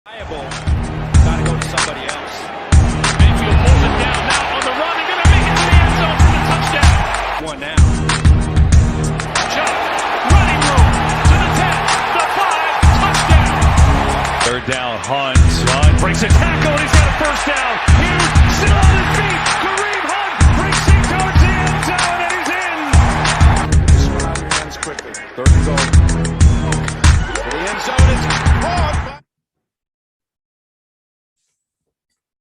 Got to go to somebody else. Mayfield pulls it down now on the run. They're going to make it to the end zone for the touchdown. One now. Chubb, running room to the 10, the 5, touchdown. Third down, Hunt breaks a tackle and he's got a first down. Here's still on his feet. Kareem Hunt breaks it towards the end zone and he's in. This one out of your hands quickly. Third and goal. To the end zone. It's caught.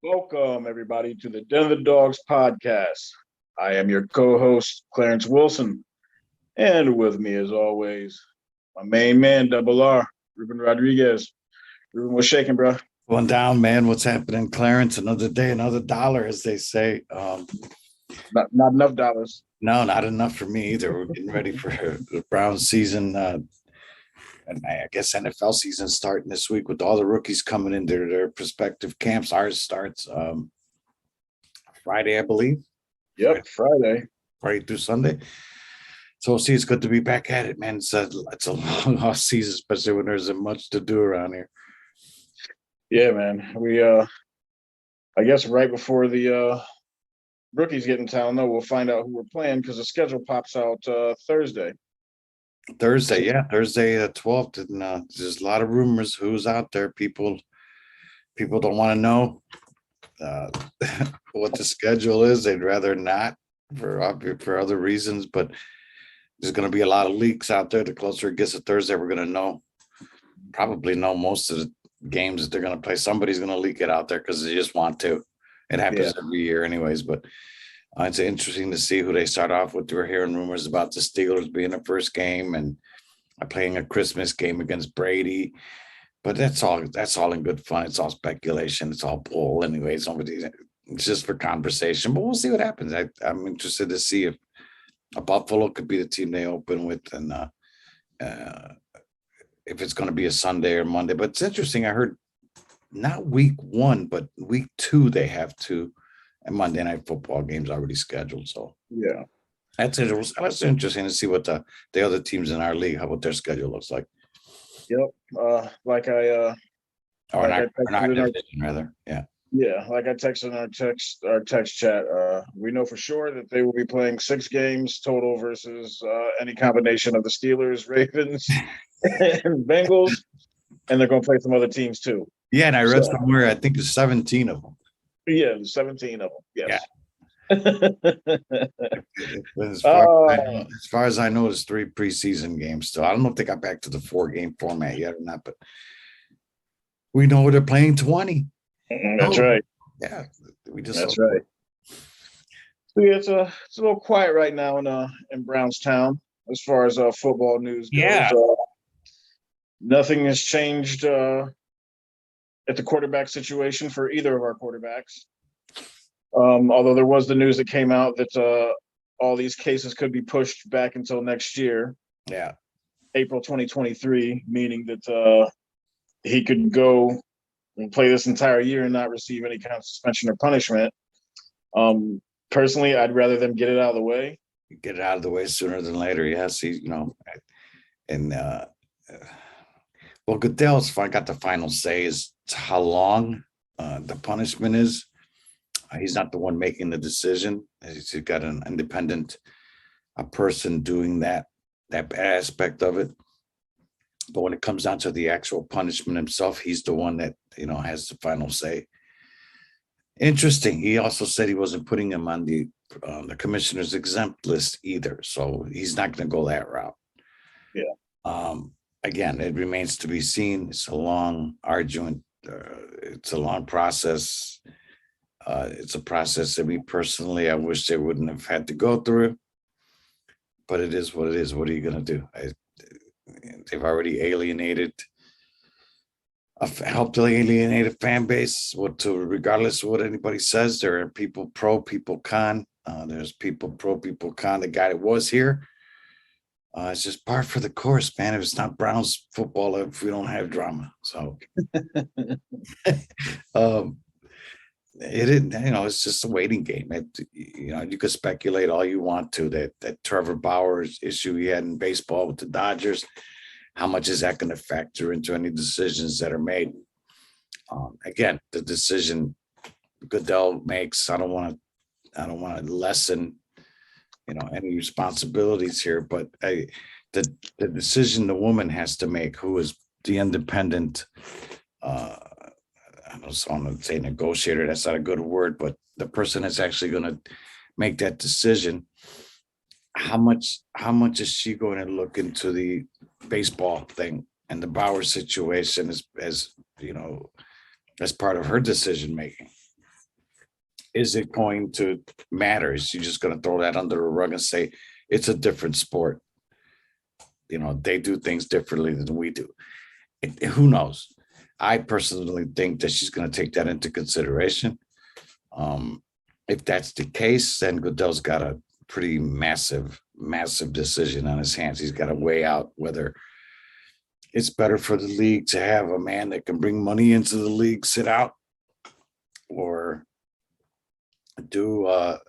Welcome, everybody, to the Den of the DAWGS Podcast. I am your co-host, Clarence Wilson. And with me, as always, my main man, Double R, Ruben Rodriguez. Ruben, what's shaking, bro? Going down, man. What's happening, Clarence? Another day, another dollar, as they say. Not enough dollars. No, not enough for me either. We're getting ready for the Browns season. And I guess NFL season starting this week with all the rookies coming into their prospective camps. Ours starts Friday, I believe. Yep, Friday through Sunday. So we'll see. It's good to be back at it, man. It's a long off season, especially when there's much to do around here. Yeah, man. We I guess right before the rookies get in town, though, we'll find out who we're playing because the schedule pops out Thursday. Thursday the 12th, and there's a lot of rumors who's out there. People don't want to know what the schedule is. They'd rather not for other reasons, but there's going to be a lot of leaks out there. The closer it gets to Thursday, we're going to probably know most of the games that they're going to play. Somebody's going to leak it out there because they just want to. It happens every year anyways, but it's interesting to see who they start off with. We're hearing rumors about the Steelers being the first game and playing a Christmas game against Brady. But that's all in good fun. It's all speculation. It's all bull anyways. It's just for conversation. But we'll see what happens. I'm interested to see if Buffalo could be the team they open with, and if it's going to be a Sunday or Monday. But it's interesting. I heard not week 1, but week 2 they have two and Monday Night Football games already scheduled. So yeah, that's interesting to see what the other teams in our league, what their schedule looks like. Yep. Like I texted in our text chat. We know for sure that they will be playing 6 games total versus any combination of the Steelers, Ravens, and Bengals, and they're going to play some other teams too. Yeah, and I read somewhere I think there's 17 of them. Yeah, 17 of them. Yes. Yeah. As far as I know, there's 3 preseason games still. I don't know if they got back to the 4-game format yet or not, but we know they're playing 20. That's right. Yeah, that's right. So yeah, it's a little quiet right now in Brownstown as far as football news goes. Yeah. Nothing has changed at the quarterback situation for either of our quarterbacks. Although there was the news that came out that all these cases could be pushed back until next year. Yeah. April 2023, meaning that he could go and play this entire year and not receive any kind of suspension or punishment. Personally, I'd rather them get it out of the way. Get it out of the way sooner than later. Yes, well, Goodell's got the final say as to how long the punishment is. He's not the one making the decision. He's got an independent person doing that aspect of it. But when it comes down to the actual punishment himself, he's the one that has the final say. Interesting. He also said he wasn't putting him on the commissioner's exempt list either, so he's not going to go that route. Yeah. Again, it remains to be seen. It's a long, arduous. It's a long process. It's a process that me personally, I wish they wouldn't have had to go through. But it is what it is. What are you going to do? They've already helped alienate a fan base. Regardless of what anybody says, there are people pro, people con. There's people pro, people con. The guy that was here, it's just par for the course, man. If it's not Browns football, if we don't have drama, so it isn't. It's just a waiting game. You could speculate all you want to that Trevor Bauer's issue he had in baseball with the Dodgers. How much is that going to factor into any decisions that are made? Again, the decision Goodell makes, I don't want to lessen, any responsibilities here, but the decision the woman has to make, who is the independent, I don't want to say negotiator, that's not a good word, but the person that's actually going to make that decision, how much is she going to look into the baseball thing and the Bauer situation as part of her decision making? Is it going to matter? Is she just going to throw that under the rug and say it's a different sport? They do things differently than we do. Who knows? I personally think that she's going to take that into consideration. If that's the case, then Goodell's got a pretty massive decision on his hands. He's got to weigh out whether it's better for the league to have a man that can bring money into the league sit out, or do what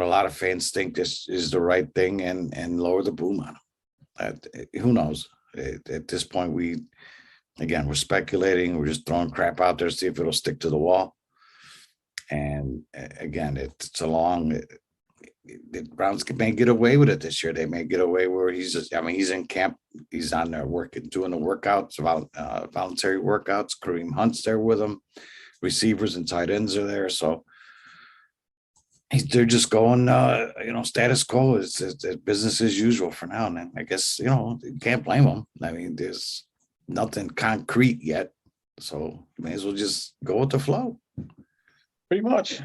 a lot of fans think this is the right thing and lower the boom on him. Who knows? At this point, we're speculating. We're just throwing crap out there to see if it'll stick to the wall. And again, it's a long. The Browns may get away with it this year. They may get away where he's in camp. He's on there doing the workouts, voluntary workouts. Kareem Hunt's there with him. Receivers and tight ends are there. So they're just going, status quo is business as usual for now. And I guess, you can't blame them. I mean, there's nothing concrete yet. So you may as well just go with the flow. Pretty much.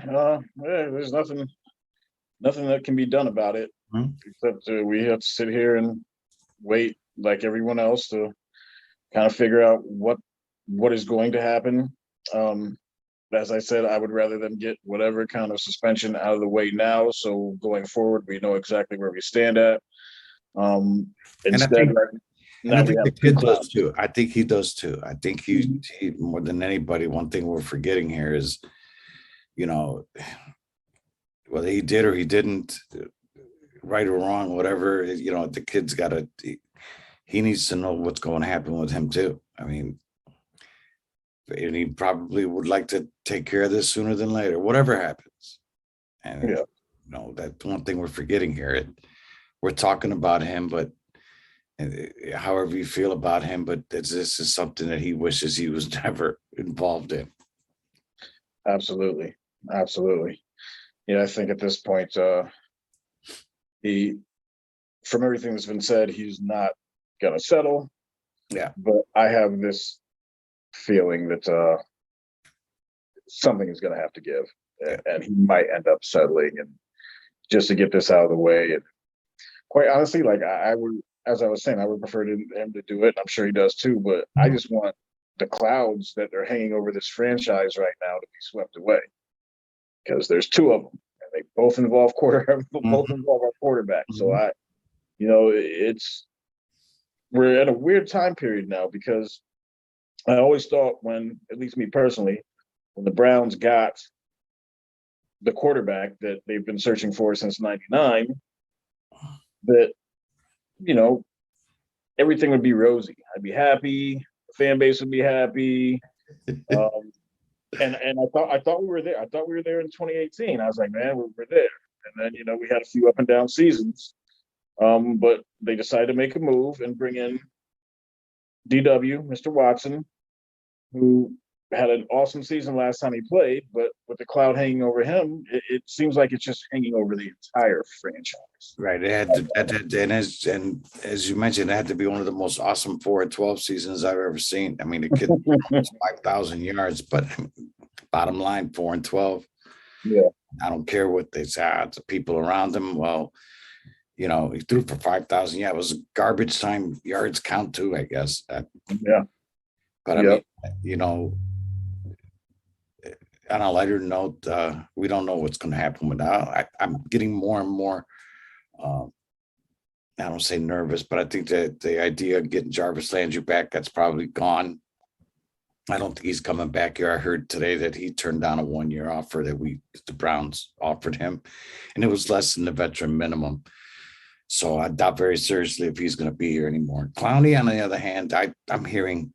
There's nothing that can be done about it, except we have to sit here and wait like everyone else to kind of figure out what is going to happen. As I said, I would rather them get whatever kind of suspension out of the way now, so going forward we know exactly where we stand at. Instead, and I think the kid does too. I think he does too. I think he more than anybody. One thing we're forgetting here is, whether he did or he didn't, right or wrong, whatever, the kid's got to. He needs to know what's going to happen with him too. I mean, and he probably would like to take care of this sooner than later, whatever happens. And that's one thing we're forgetting here. We're talking about him, but however you feel about him, but this is something that he wishes he was never involved in. Absolutely. I think at this point, from everything that's been said, he's not gonna settle. Yeah. But I have this feeling that something is going to have to give, and he might end up settling, and just to get this out of the way. And quite honestly, like I would, as I was saying, I would prefer him to do it. I'm sure he does too, but I just want the clouds that are hanging over this franchise right now to be swept away, because there's two of them, and they both involve our quarterback. So we're at a weird time period now, because I always thought when, at least me personally, when the Browns got the quarterback that they've been searching for since '99, that, everything would be rosy. I'd be happy. The fan base would be happy. And I thought we were there. I thought we were there in 2018. I was like, man, we're there. And then, we had a few up and down seasons. But they decided to make a move and bring in DW, Mr. Watson, who had an awesome season last time he played, but with the cloud hanging over him, it seems like it's just hanging over the entire franchise. Right. It had to, and as you mentioned, it had to be one of the most awesome 4-12 seasons I've ever seen. I mean, the kid almost 5,000 yards, but bottom line, 4-12. Yeah. I don't care what they say. The people around him, well, he threw for 5,000. Yeah, it was garbage time yards count too, I guess. Yeah. But I mean, on a lighter note, we don't know what's going to happen with that. I'm getting more and more, I don't say nervous, but I think that the idea of getting Jarvis Landry back, that's probably gone. I don't think he's coming back here. I heard today that he turned down a 1-year offer that the Browns offered him, and it was less than the veteran minimum. So I doubt very seriously if he's going to be here anymore. Clowney, on the other hand, I'm hearing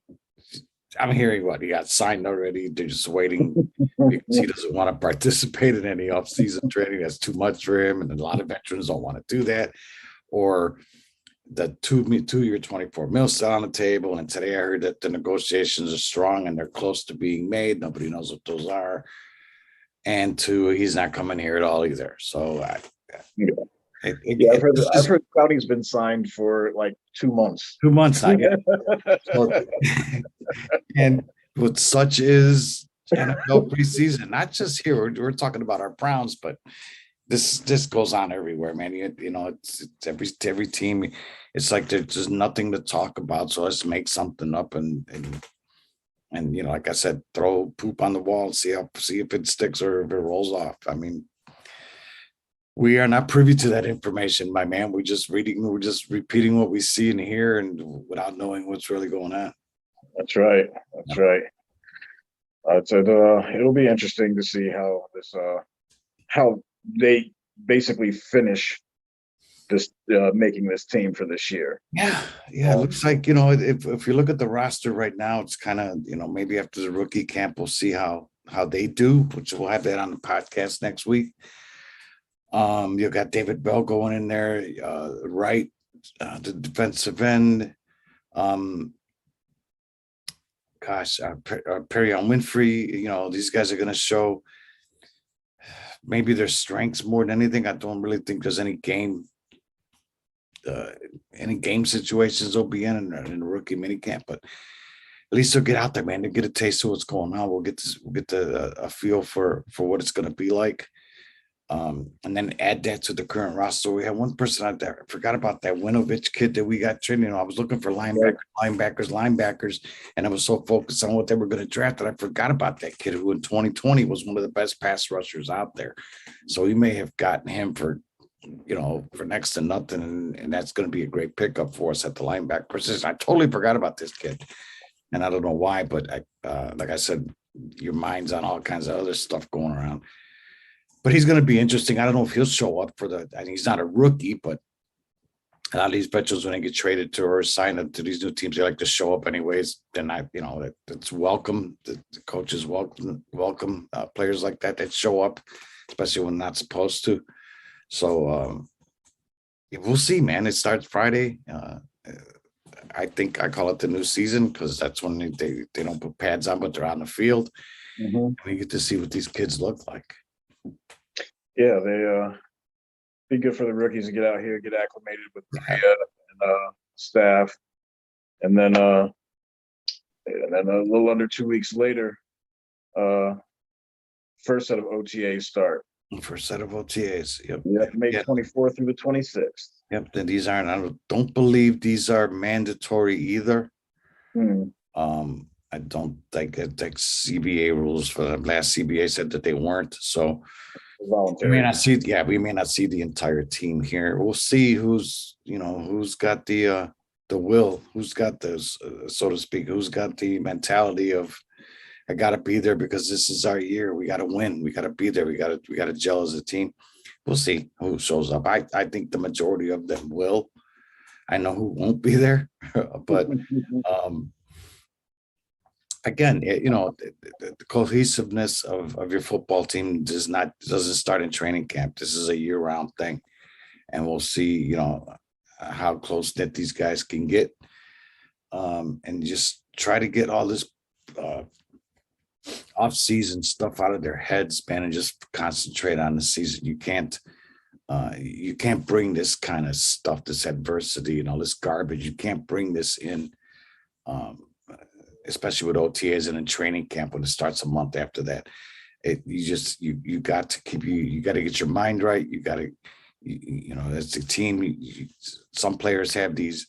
I'm hearing what he got signed already. They're just waiting because he doesn't want to participate in any off-season training. That's too much for him, and a lot of veterans don't want to do that. Or the 2-year, 24 mil still on the table. And today I heard that the negotiations are strong and they're close to being made. Nobody knows what those are. And two, he's not coming here at all either. So I've heard Clowney's been signed for like 2 months. 2 months now. Yeah. And what such is NFL preseason, not just here. We're talking about our Browns, but this goes on everywhere, man. You know, it's every team. It's like there's just nothing to talk about. So let's make something up and you know, like I said, throw poop on the wall and see if it sticks or if it rolls off. I mean, we are not privy to that information, my man. We're just repeating what we see and hear, and without knowing what's really going on. That's right. That's right. It'll be interesting to see how they basically finish this making this team for this year. Yeah. It looks like, you know, if you look at the roster right now, it's kind of, you know, maybe after the rookie camp, we'll see how they do, which we'll have that on the podcast next week. You've got David Bell going in there, right, the defensive end. Perrion Winfrey, you know, these guys are going to show maybe their strengths more than anything. I don't really think there's any game situations they'll be in the rookie minicamp, but at least they'll get out there, man. They'll get a taste of what's going on. We'll get a feel for what it's going to be like. And then add that to the current roster. We have one person out there. I forgot about that Winovich kid that we got training. I was looking for linebackers, and I was so focused on what they were going to draft that I forgot about that kid who in 2020 was one of the best pass rushers out there. So we may have gotten him for next to nothing, and that's going to be a great pickup for us at the linebacker position. I totally forgot about this kid, and I don't know why, but like I said, your mind's on all kinds of other stuff going around. But he's going to be interesting. I don't know if he'll show up he's not a rookie, but a lot of these veterans, when they get traded to or signed up to these new teams, they like to show up anyways. Then it's welcome. The coaches welcome players like that show up, especially when not supposed to. So we'll see, man. It starts Friday. I think I call it the new season because that's when they don't put pads on, but they're on the field. Mm-hmm. We get to see what these kids look like. Yeah, they be good for the rookies to get out here, get acclimated with the and staff, and then a little under 2 weeks later, first set of OTAs start. First set of OTAs. Yep. You have to make 24th through the 26th. Yep. And these aren't. I don't believe these are mandatory either. I don't think CBA rules for the last CBA said that they weren't. So we may not see the entire team here. We'll see who's got the will, who's got this, so to speak, who's got the mentality of I gotta be there because this is our year. We gotta win. We gotta be there. We gotta gel as a team. We'll see who shows up. I think the majority of them will. I know who won't be there, but again, the cohesiveness of your football team doesn't start in training camp. This is a year-round thing, and we'll see, how close that these guys can get, and just try to get all this off-season stuff out of their heads, man, and just concentrate on the season. You can't bring this kind of stuff, this adversity, this garbage. You can't bring this in. Especially with OTAs and in training camp when it starts a month after that. You got to get your mind right. You got to, as a team, some players have these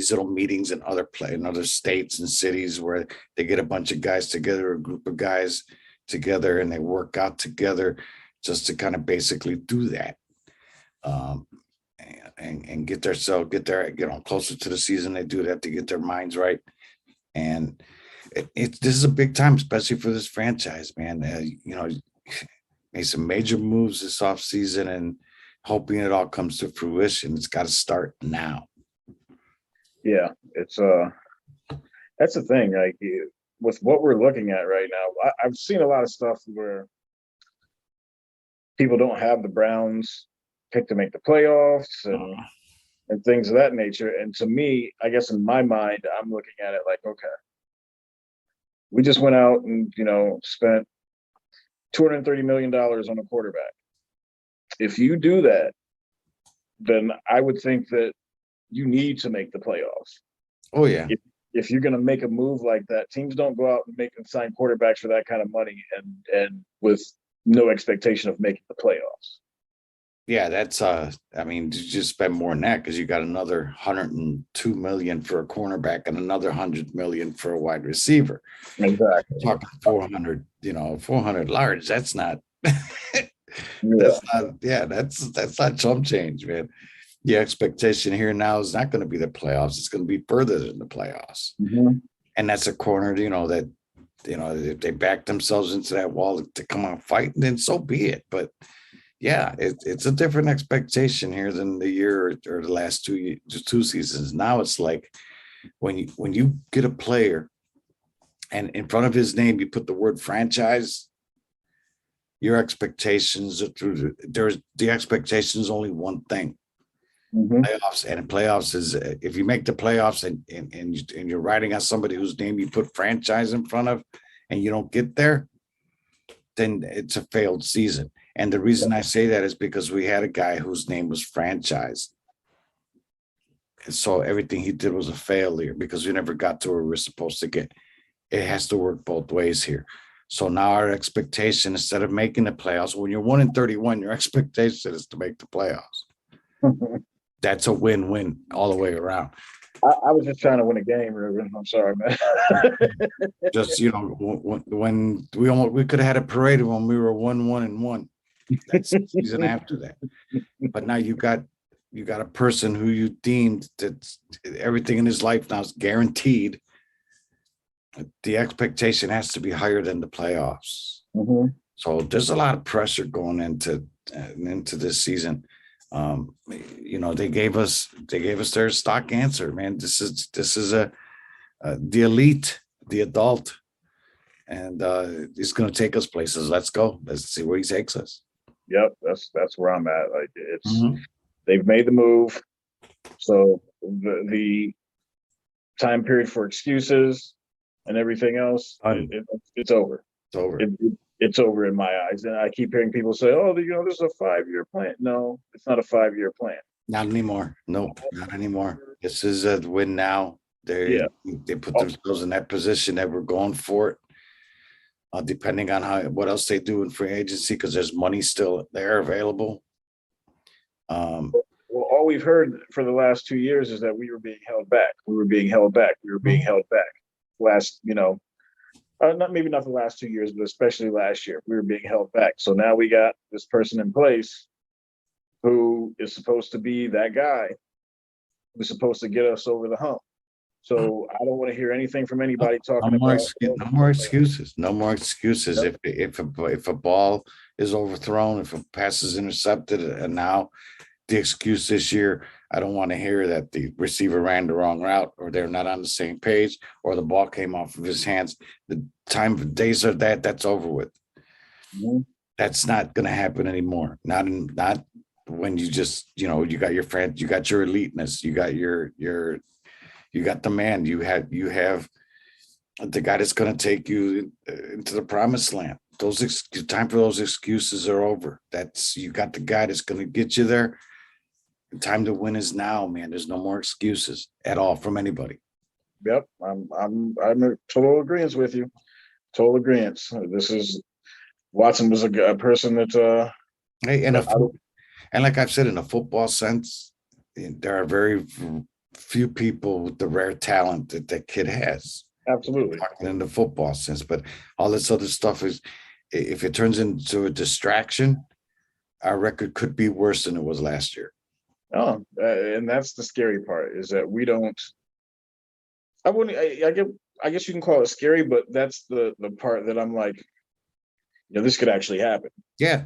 little meetings in other states and cities where they get a bunch of guys together, a group of guys together, and they work out together just to kind of basically do that. And get their closer to the season. They do have to get their minds right. And this is a big time, especially for this franchise, man. Made some major moves this offseason and hoping it all comes to fruition. It's got to start now. Yeah, it's That's the thing. Like with what we're looking at right now, I've seen a lot of stuff where people don't have the Browns pick to make the playoffs and things of that nature. And to me, I guess in my mind, I'm looking at it like, okay, we just went out and spent $230 million on a quarterback. If you do that, then I would think that you need to make the playoffs. Oh yeah. If you're going to make a move like that, teams don't go out and make and sign quarterbacks for that kind of money and with no expectation of making the playoffs. Yeah, that's I mean, you just spend more than that because you got another 102 million for a cornerback and another 100 million for a wide receiver. Exactly. Talking 400, 400 large. That's not that's not chump change, man. The expectation here now is not going to be the playoffs. It's going to be further than the playoffs. Mm-hmm. And that's a corner, that if they back themselves into that wall to come out fighting, then so be it. But yeah, it's a different expectation here than the year or the last two seasons. Now it's like when you get a player and in front of his name you put the word franchise, your expectations are through. The expectation is only one thing. Mm-hmm. Playoffs is if you make the playoffs and you're riding on somebody whose name you put franchise in front of and you don't get there, then it's a failed season. And the reason I say that is because we had a guy whose name was franchise. And so everything he did was a failure because we never got to where we're supposed to get. It has to work both ways here. So now our expectation, instead of making the playoffs, when you're 1-31, your expectation is to make the playoffs. That's a win-win all the way around. I was just trying to win a game, Ruben. I'm sorry, man. Just when we could have had a parade when we were 1-1-1. That's the season after that. But now you got a person who you deemed that everything in his life now is guaranteed. The expectation has to be higher than the playoffs. Mm-hmm. So there's a lot of pressure going into this season. They gave us their stock answer, man. This is the elite, the adult, and he's going to take us places. Let's go. Let's see where he takes us. Yep, that's where I'm at. Like they've made the move, so the time period for excuses and everything else, it's over. It's over. It's over in my eyes. And I keep hearing people say, "Oh, this is a 5-year plan." No, it's not a 5-year plan. Not anymore. No, not anymore. This is a win now. They put themselves in that position that we're going for it. Depending on what else they do in free agency, because there's money still there available. Well, all we've heard for the last 2 years is that we were being held back. Last, maybe not the last 2 years, but especially last year, we were being held back. So now we got this person in place who is supposed to be that guy who's supposed to get us over the hump. So I don't want to hear anything from anybody talking about no more excuses. No more excuses. Yep. If a ball is overthrown, if a pass is intercepted, and now the excuse this year, I don't want to hear that the receiver ran the wrong route or they're not on the same page or the ball came off of his hands. The days of that's over with. Mm-hmm. That's not going to happen anymore. Not when you just, you got your friend, you got your eliteness, you got you got the man, you have the guy that's going to take you into the promised land. Time for those excuses are over. You got the guy that's going to get you there. The time to win is now, man. There's no more excuses at all from anybody. Yep, I'm in total agreement with you. Total agreement. This is Watson was a person that. Hey, and like I've said, in a football sense, there are very few people with the rare talent that kid has. Absolutely. In the football sense, but all this other stuff is, if it turns into a distraction, our record could be worse than it was last year. Oh, and that's the scary part, is that we don't. I guess you can call it scary, but that's the part that I'm like, this could actually happen. Yeah,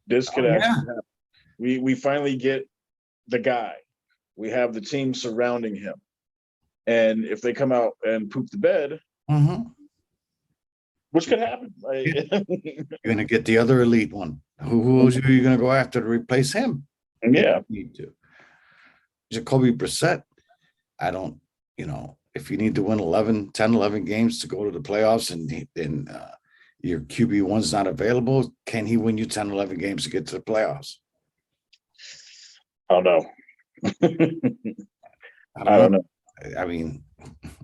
this could actually happen. We finally get the guy. We have the team surrounding him, And if they come out and poop the bed, which could happen, you're going to get the other elite one. Who else are you going to go after to replace him? Yeah. You need to. Jacoby Brissett, I don't, if you need to win 10, 11 games to go to the playoffs and your QB1's not available, can he win you 10, 11 games to get to the playoffs? I don't know. I don't know. I mean,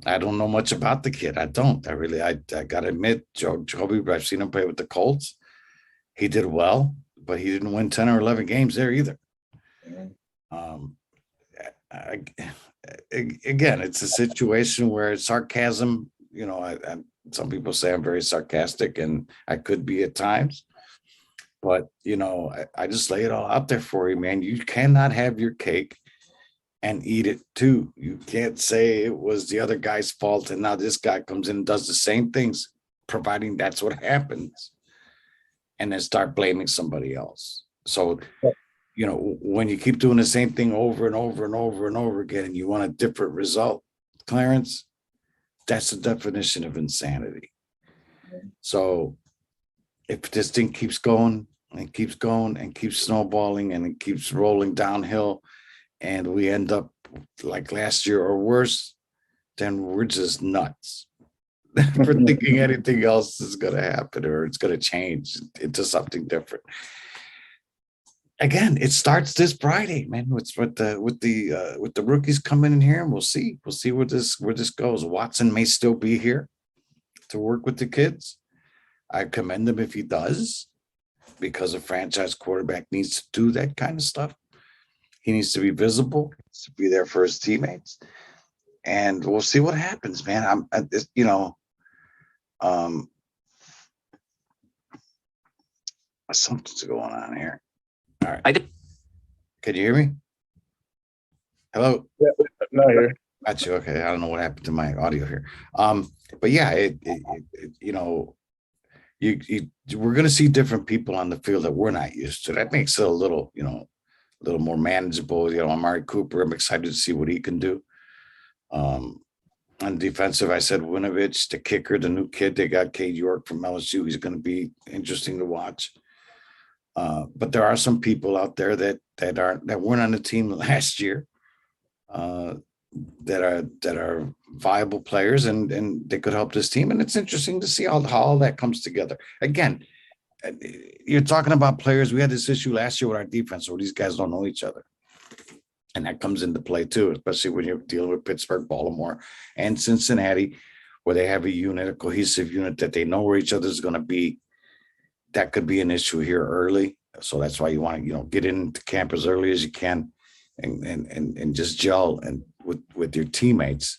I don't know much about the kid. I don't. I got to admit, Jacoby, I've seen him play with the Colts. He did well, but he didn't win 10 or 11 games there either. Again, it's a situation where it's sarcasm. Some people say I'm very sarcastic, and I could be at times. But, I just lay it all out there for you, man. You cannot have your cake and eat it too. You can't say it was the other guy's fault and now this guy comes in and does the same things, providing that's what happens, and then start blaming somebody else. So, when you keep doing the same thing over and over and over and over again, and you want a different result, Clarence, that's the definition of insanity. So if this thing keeps going and keeps going and keeps snowballing and it keeps rolling downhill, and we end up like last year or worse, then we're just nuts for thinking anything else is going to happen or it's going to change into something different. Again, it starts this Friday, man. With the rookies coming in here, and we'll see where this goes. Watson may still be here to work with the kids. I commend him if he does, because a franchise quarterback needs to do that kind of stuff. He needs to be visible, to be there for his teammates, and we'll see what happens, man. Something's going on here. All right. Can you hear me? Hello? Yeah, not here. Got you. Okay. I don't know what happened to my audio here. But yeah, we're going to see different people on the field that we're not used to. That makes it a little more manageable. Amari Cooper, I'm excited to see what he can do. On defensive, I said Winovich, the kicker, the new kid. They got Cade York from LSU. He's going to be interesting to watch. But there are some people out there that weren't on the team last year, that are viable players, and they could help this team. And it's interesting to see how all that comes together. Again, you're talking about players. We had this issue last year with our defense, where these guys don't know each other, and that comes into play too, especially when you're dealing with Pittsburgh, Baltimore, and Cincinnati, where they have a cohesive unit that they know where each other is going to be. That could be an issue here early. So that's why you want to, get into camp as early as you can and just gel and with your teammates.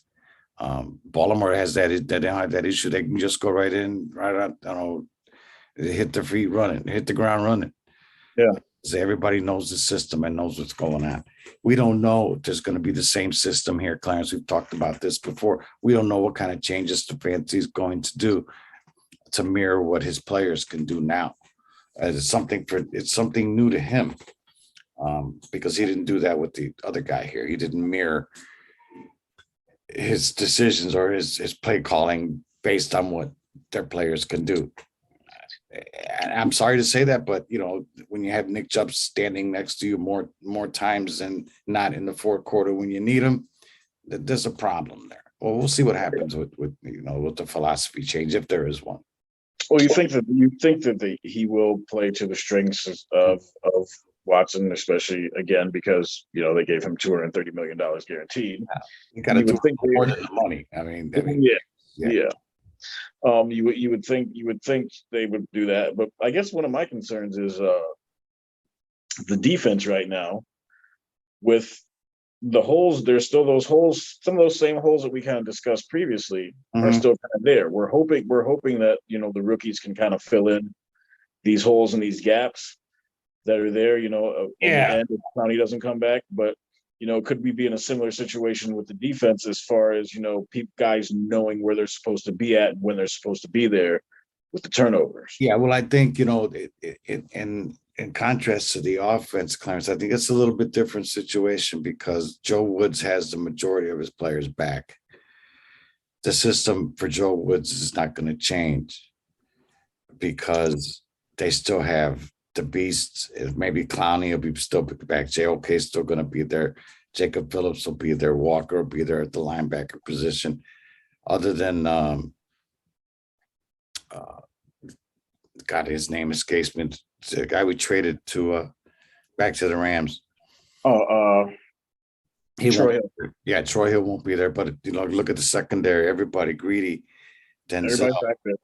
Baltimore has that they don't have that issue. They can just go right in, right out, hit their feet running, hit the ground running. Yeah. So everybody knows the system and knows what's going on. We don't know if there's going to be the same system here, Clarence. We've talked about this before. We don't know what kind of changes Stefanski is going to do to mirror what his players can do now. It's something new to him, because he didn't do that with the other guy here. He didn't mirror his decisions or his play calling based on what their players can do. And I'm sorry to say that, but when you have Nick Chubb standing next to you more times than not in the fourth quarter when you need him, there's a problem there. Well, we'll see what happens with the philosophy change, if there is one. Well, you think that he will play to the strengths of Watson, especially again because they gave him $230 million guaranteed. Yeah. You got to do more than the money. I mean, yeah. You would think they would do that, but I guess one of my concerns is the defense right now with the holes. There's still those holes. Some of those same holes that we kind of discussed previously are still kind of there. We're hoping that the rookies can kind of fill in these holes and these gaps that are there. At the end, if Clowney doesn't come back, but could we be in a similar situation with the defense as far as guys knowing where they're supposed to be at and when they're supposed to be there with the turnovers? Yeah, well, I think in contrast to the offense, Clarence, I think it's a little bit different situation because Joe Woods has the majority of his players back. the system for Joe Woods is not going to change because they still have the beasts. Maybe Clowney will be still back. JOK is still going to be there. Jacob Phillips will be there. Walker will be there at the linebacker position. Other than God, his name escapes me. The guy we traded to back to the Rams. Troy Hill. Yeah, Troy Hill won't be there. But look at the secondary. Everybody, Greedy, Denzel, Everybody's back there.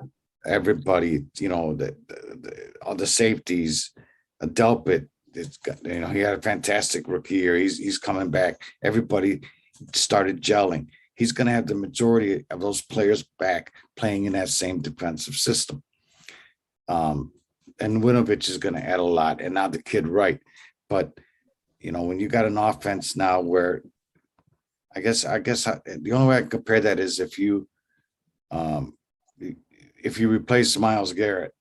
everybody. All the safeties, Delpit. He had a fantastic rookie year. He's coming back. Everybody started gelling. He's going to have the majority of those players back playing in that same defensive system. And Winovich is going to add a lot. And now the kid Wright. But, when you got an offense now where I guess the only way I can compare that is if you replace Myles Garrett,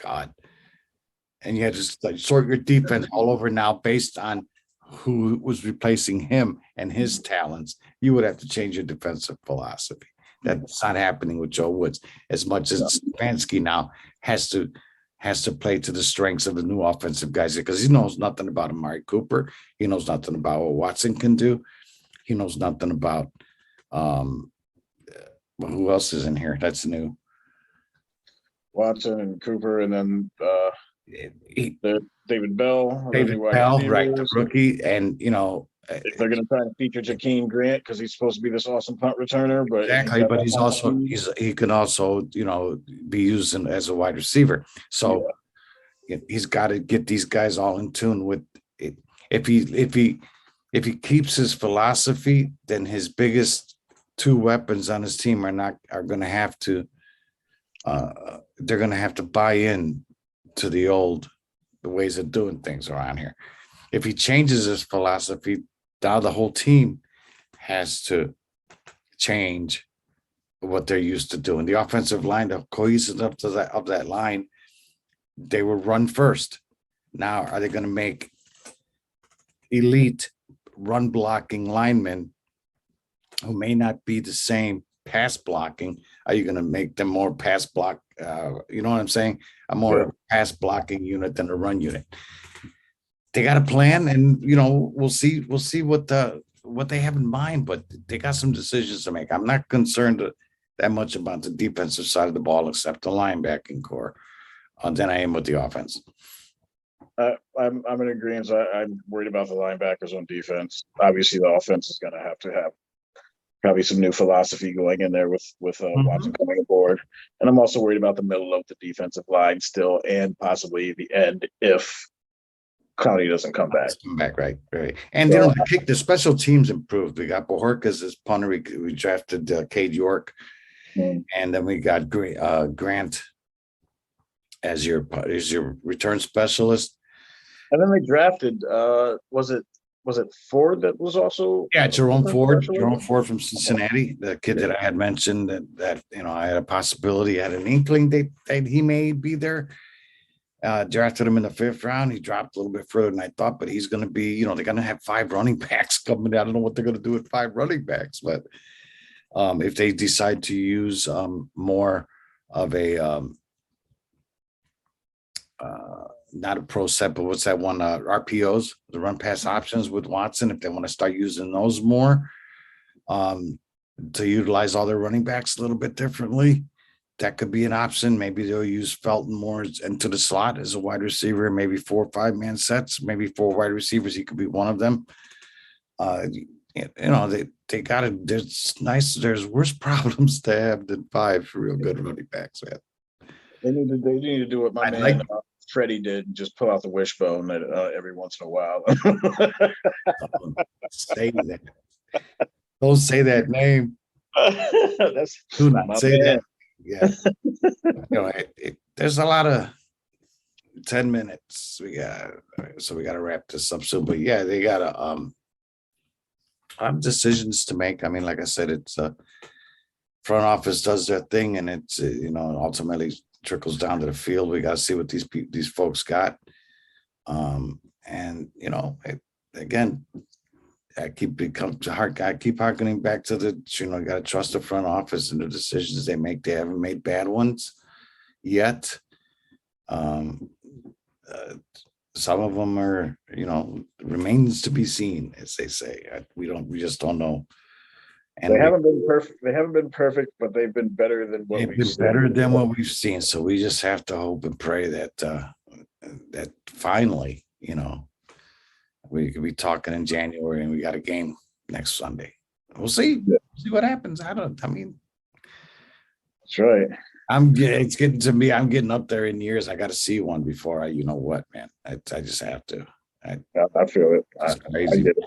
God, and you had to sort your defense all over now based on who was replacing him and his talents, you would have to change your defensive philosophy. That's not happening with Joe Woods as much as Stefanski now has to play to the strengths of the new offensive guys because he knows nothing about Amari Cooper. He knows nothing about what Watson can do. He knows nothing about who else is in here. That's new. Watson and Cooper, and then David Bell. Right, the rookie, and if they're going to try to feature Jakeem Grant because he's supposed to be this awesome punt returner, but exactly, but he can also be used as a wide receiver. So he's got to get these guys all in tune with it. If he keeps his philosophy, then his biggest two weapons on his team are going to have to they're going to have to buy in to the ways of doing things around here. If he changes his philosophy, now the whole team has to change what they're used to doing. The offensive line, the cohesiveness of that line, they were run first. Now, are they going to make elite run blocking linemen who may not be the same pass blocking? Are you going to make them more pass block? You know what I'm saying? A more pass blocking unit than a run unit. They got a plan, and we'll see what they have in mind, but they got some decisions to make. I'm not concerned that much about the defensive side of the ball, except the linebacking core, than I am with the offense. I'm in agreement. I'm worried about the linebackers on defense. Obviously, the offense is going to have probably some new philosophy going in there with Watson coming aboard. And I'm also worried about the middle of the defensive line still, and possibly the end if Clowney doesn't come back. Right. And the special teams improved. We got Bojorquez as punter. We drafted Cade York, and then we got Grant as your return specialist. And then they drafted was it Ford that was also Jerome Ford from Cincinnati, the kid that I had mentioned that I had a possibility, had an inkling that he may be there. Drafted him in the 5th round. He dropped a little bit further than I thought, but he's going to be, they're going to have 5 running backs coming. I don't know what they're going to do with 5 running backs, but if they decide to use more of a not a pro set, but what's that one? RPOs, the run pass options with Watson. If they want to start using those more to utilize all their running backs a little bit differently, that could be an option. Maybe they'll use Felton more into the slot as a wide receiver, maybe 4 or 5 man sets, maybe 4 wide receivers. He could be one of them. They got it. There's worse problems to have than 5 real good running backs, man. They need to do what my man Freddie did and just pull out the wishbone every once in a while. Say that. Don't say that name. Do not say that. Yeah. There's a lot of 10 minutes. We got to wrap this up soon. But yeah, they got to have decisions to make. I mean, like I said, it's front office does their thing, and it's ultimately trickles down to the field. We got to see what these folks got. Again, I keep harkening back to the, you got to trust the front office and the decisions they make. They haven't made bad ones yet. Some of them are, remains to be seen, as they say. We just don't know. And they haven't been perfect. They haven't been perfect, but they've been better than what they've we've been seen. better than what we've seen. So we just have to hope and pray that that finally, we could be talking in January and we got a game next Sunday. We'll see. Yeah. See what happens. That's right. It's getting to me. I'm getting up there in years. I got to see one before I, man. I just have to. I feel it. It's I crazy. get it.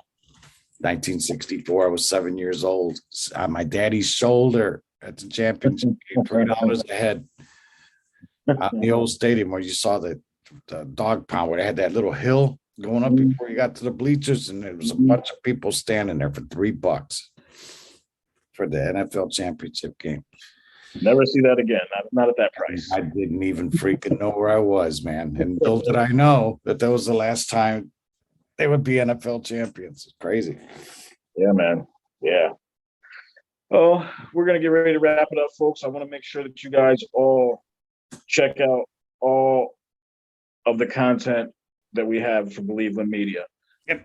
1964. I was 7 years old. On my daddy's shoulder at the championship game, $3 a head. Out in the old stadium where you saw the dog pound, where they had that little hill going up before you got to the bleachers, and there was a bunch of people standing there for $3 for the NFL championship game. Never see that again. Not at that price. I didn't even freaking know where I was, man. And little did I know that was the last time they would be NFL champions. It's crazy. Yeah, man. Yeah. Oh, we're going to get ready to wrap it up, folks. I want to make sure that you guys all check out all of the content that we have for Believeland Media. Yep.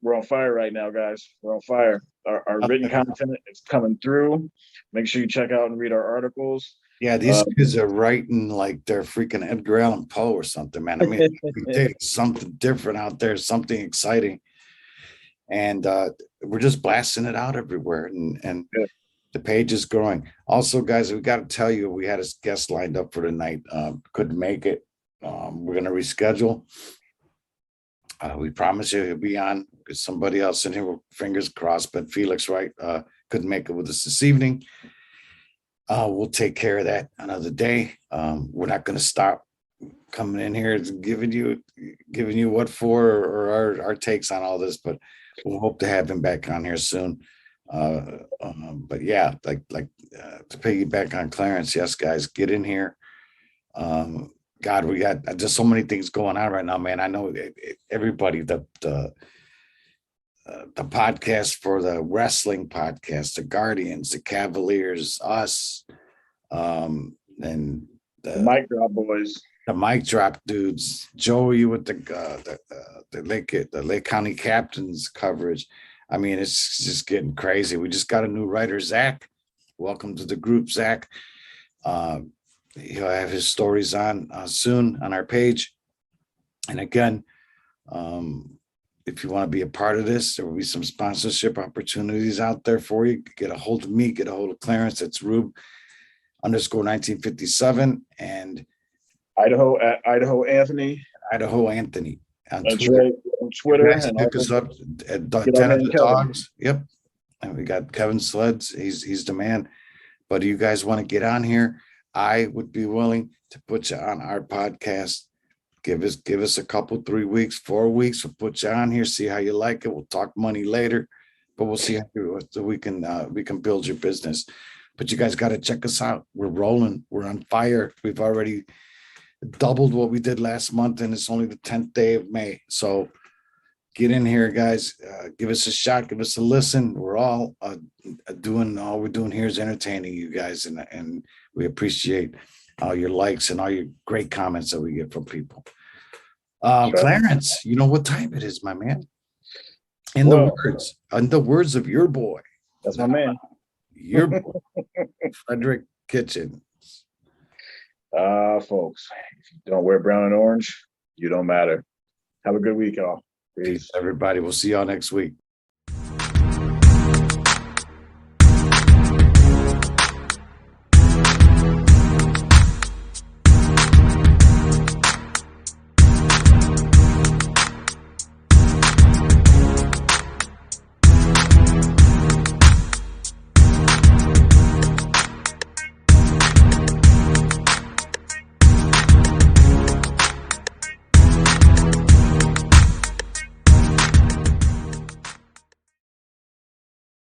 We're on fire right now, guys. We're on fire. Our written content is coming through. Make sure you check out and read our articles. Yeah, these kids are writing like they're freaking Edgar Allan Poe or something, man. I mean, every day something different out there, something exciting. And we're just blasting it out everywhere. And the page is growing. Also, guys, we got to tell you, we had a guest lined up for tonight. Couldn't make it. We're going to reschedule. We promise you he'll be on with somebody else in here with fingers crossed, but Felix Wright couldn't make it with us this evening. We'll take care of that another day. We're not going to stop coming in here giving you what for or our takes on all this, but we'll hope to have him back on here soon. But yeah, like to piggyback on Clarence, yes, guys, get in here. God, we got just so many things going on right now, man. I know everybody, the podcast for the wrestling podcast, the Guardians, the Cavaliers, us, and the Mic Drop boys, the Mic Drop dudes, Joey with the Lake County Captains coverage. I mean, it's just getting crazy. We just got a new writer, Zach. Welcome to the group, Zach. He'll have his stories on soon on our page. And again, if you want to be a part of this, there will be some sponsorship opportunities out there for you. Get a hold of me, get a hold of Clarence. It's Rube_1957 and Idaho at Idaho Anthony. Idaho Anthony on That's Twitter. right, on Twitter. And pick us up at 10 of the Dogs. Yep. And we got Kevin Sleds. He's the man. But you guys want to get on here? I would be willing to put you on our podcast. Give us a couple, 3 weeks, 4 weeks. We'll put you on here, see how you like it. We'll talk money later, but we'll see how we can build your business. But you guys got to check us out. We're rolling. We're on fire. We've already doubled what we did last month, and it's only the 10th day of May. So get in here, guys. Give us a shot. Give us a listen. We're all all we're doing here is entertaining you guys, and we appreciate all your likes and all your great comments that we get from people. Sure. Clarence, you know what time it is, my man. In the words of your boy. That's my man. Your boy, Frederick Kitchen. Folks, if you don't wear brown and orange, you don't matter. Have a good week, all. Peace. Everybody. We'll see y'all next week.